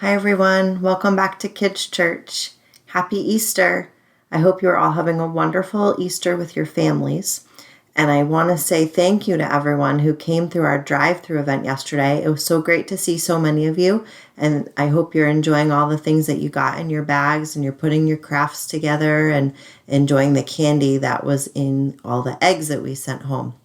Hi everyone, welcome back to Kids Church. Happy Easter. I hope you're all having a wonderful Easter with your families. And I want to say thank you to everyone who came through our drive-through event yesterday. It was so great to see so many of you, and I hope you're enjoying all the things that you got in your bags and you're putting your crafts together and enjoying the candy that was in all the eggs that we sent home.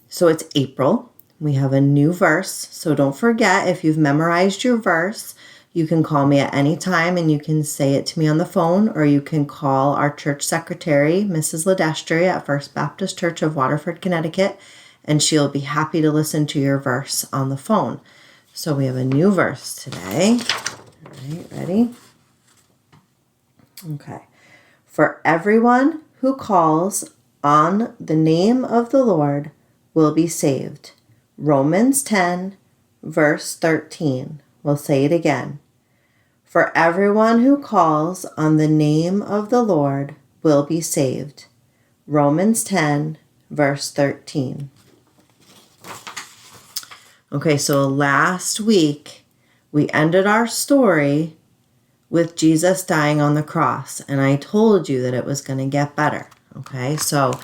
So it's April. We have a new verse, so don't forget, if you've memorized your verse, you can call me at any time and you can say it to me on the phone, or you can call our church secretary, Mrs. Ledestri at First Baptist Church of Waterford, Connecticut, and she'll be happy to listen to your verse on the phone. So we have a new verse today. All right, ready? Okay. For everyone who calls on the name of the Lord will be saved. Romans 10, verse 13. We'll say it again. For everyone who calls on the name of the Lord will be saved. Romans 10, verse 13. Okay, so last week we ended our story with Jesus dying on the cross, and I told you that it was going to get better. Okay, so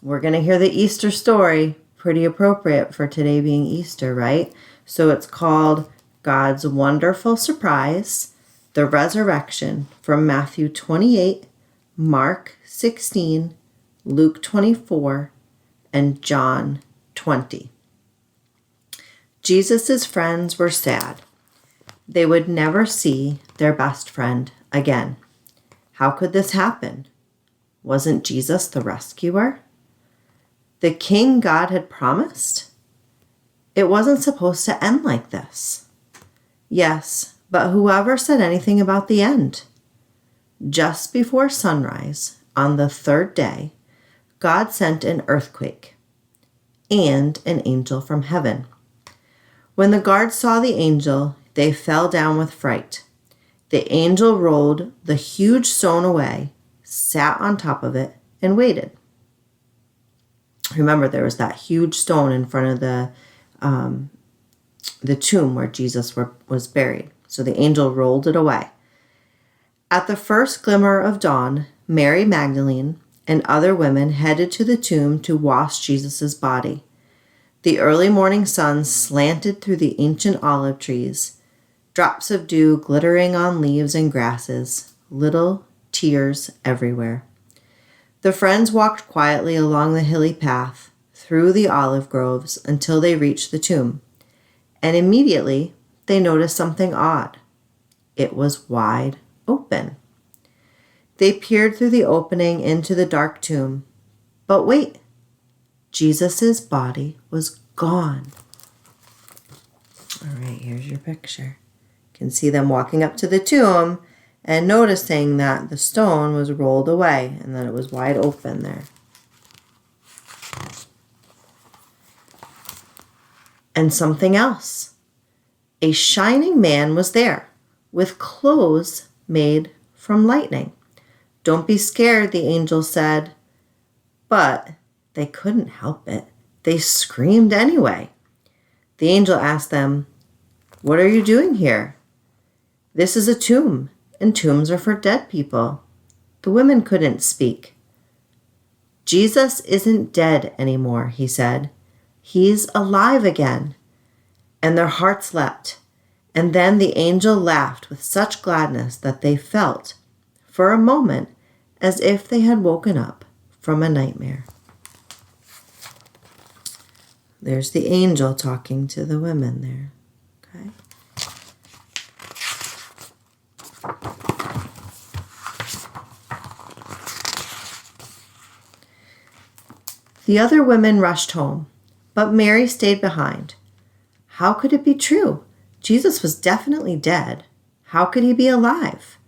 we're going to hear the Easter story. Pretty appropriate for today being Easter, right? So it's called God's Wonderful Surprise, the Resurrection, from Matthew 28, Mark 16, Luke 24, and John 20. Jesus' friends were sad. They would never see their best friend again. How could this happen? Wasn't Jesus the rescuer? The king God had promised? It wasn't supposed to end like this. Yes, but whoever said anything about the end? Just before sunrise, on the third day, God sent an earthquake and an angel from heaven. When the guards saw the angel, they fell down with fright. The angel rolled the huge stone away, sat on top of it, and waited. Remember, there was that huge stone in front of the tomb where Jesus was buried. So the angel rolled it away. At the first glimmer of dawn, Mary Magdalene and other women headed to the tomb to wash Jesus' body. The early morning sun slanted through the ancient olive trees, drops of dew glittering on leaves and grasses, little tears everywhere. The friends walked quietly along the hilly path, through the olive groves, until they reached the tomb. And immediately, they noticed something odd. It was wide open. They peered through the opening into the dark tomb. But wait, Jesus' body was gone. All right, here's your picture. You can see them walking up to the tomb and noticing that the stone was rolled away and that it was wide open there. And something else. A shining man was there with clothes made from lightning. Don't be scared, the angel said. But they couldn't help it. They screamed anyway. The angel asked them, "What are you doing here?" "This is a tomb, and tombs are for dead people." The women couldn't speak. "Jesus isn't dead anymore," he said. "He's alive again." And their hearts leapt. And then the angel laughed with such gladness that they felt, for a moment, as if they had woken up from a nightmare. There's the angel talking to the women there. Okay. The other women rushed home, but Mary stayed behind. How could it be true? Jesus was definitely dead. How could he be alive?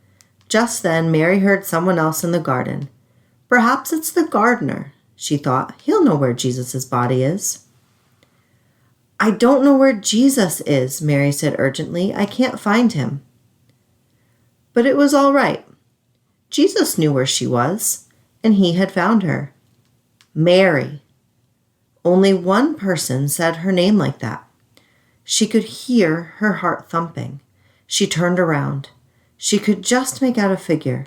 Just then, Mary heard someone else in the garden. Perhaps it's the gardener, she thought. He'll know where Jesus' body is. "I don't know where Jesus is," Mary said urgently. "I can't find him." But it was all right. Jesus knew where she was, and he had found her. Mary. Only one person said her name like that. She could hear her heart thumping. She turned around. She could just make out a figure.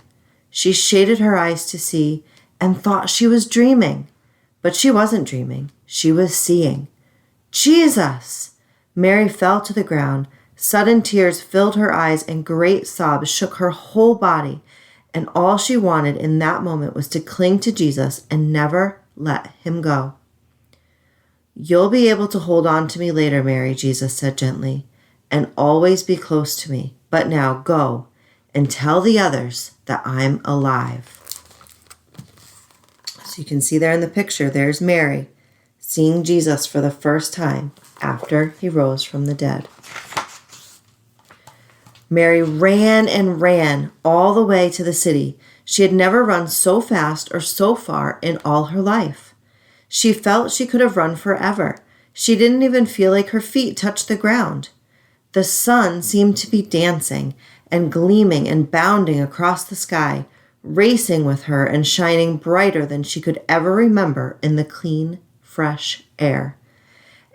She shaded her eyes to see and thought she was dreaming. But she wasn't dreaming. She was seeing. Jesus! Mary fell to the ground. Sudden tears filled her eyes and great sobs shook her whole body. And all she wanted in that moment was to cling to Jesus and never let him go. You'll be able to hold on to me later, Mary, Jesus said gently, and always be close to me. But now go and tell the others that I'm alive. So you can see there in the picture, there's Mary seeing Jesus for the first time after he rose from the dead. Mary ran and ran all the way to the city. She had never run so fast or so far in all her life. She felt she could have run forever. She didn't even feel like her feet touched the ground. The sun seemed to be dancing and gleaming and bounding across the sky, racing with her and shining brighter than she could ever remember in the clean, fresh air.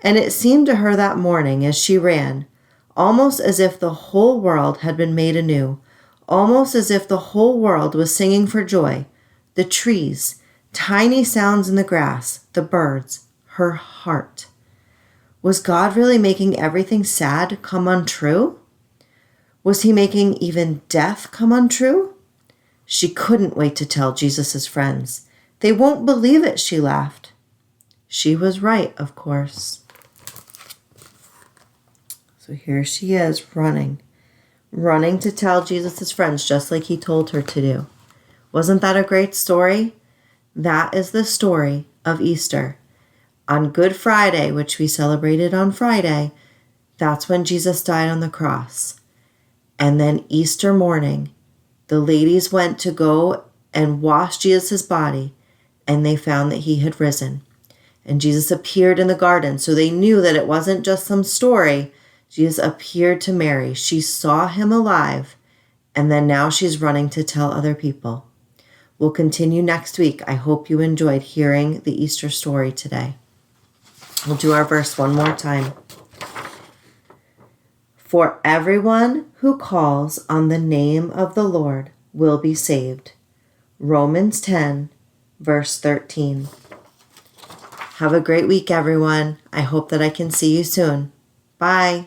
And it seemed to her that morning as she ran, almost as if the whole world had been made anew, almost as if the whole world was singing for joy. The trees, tiny sounds in the grass, the birds, her heart. Was God really making everything sad come untrue? Was he making even death come untrue? She couldn't wait to tell Jesus' friends. They won't believe it, she laughed. She was right, of course. So here she is running to tell Jesus' friends just like he told her to do. Wasn't that a great story? That is the story of Easter. On Good Friday, which we celebrated on Friday, that's when Jesus died on the cross. And then Easter morning, the ladies went to go and wash Jesus' body, and they found that he had risen. And Jesus appeared in the garden, so they knew that it wasn't just some story. Jesus appeared to Mary. She saw him alive, and then now she's running to tell other people. We'll continue next week. I hope you enjoyed hearing the Easter story today. We'll do our verse one more time. For everyone who calls on the name of the Lord will be saved. Romans 10, verse 13. Have a great week, everyone. I hope that I can see you soon. Bye.